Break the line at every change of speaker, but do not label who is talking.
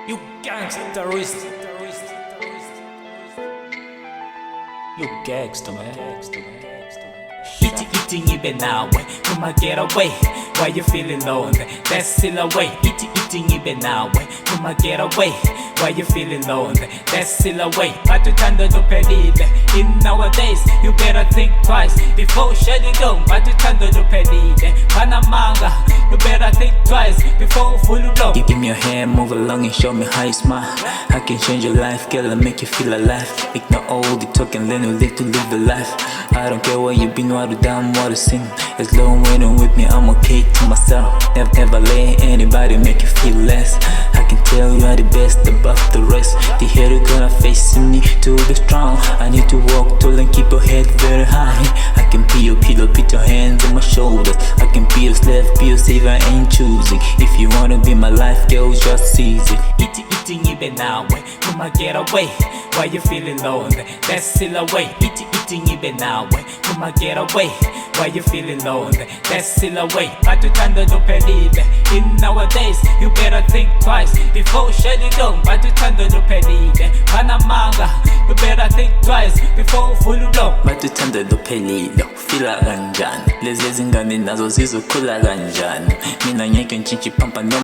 You gangsterist. You gangster man. Eating 입에 나와 그만 get away. Why you feeling lonely? That's still away. Eating 입에 나와 그만 get away. Why you feeling lonely? That's still away. 마주탄도 높여리래. In nowadays, you better think twice before shut it down. 마주탄도 높여리래. 바나망가, you better think twice before full blow. Give me your hand, move along and show me how you smile. I can change your life, girl, and make you feel alive. Ignore all the talk and learn to live the life. I don't care where you been, what you done, what you seen. As long as you're with me, I'm okay to myself. Never let anybody make you feel less. I can tell you are the best above the rest. The hell you gonna face me to be strong. I need to walk tall and keep your head very high. I can be your pillow, put your hands on my shoulders. I can be your slave, be your savior, I ain't choosing. If you wanna be my life, girl, just seize it. Eating 입에 나와, 그만 get away. Why you feeling lonely? That's still away. Eating 입에 나와, 그만 get away. Why you feeling lonely? That's still away. 마주탄도 높여리래. In nowadays, you better think twice before shut it down. 마주탄도 높여리래. 바나망가, you better think twice before full blow. 마주탄도 높여리래. Fila kanjani? Lezi zingane nazo zizokhula kanjani? Mina ngeke ntshintshi phampa noma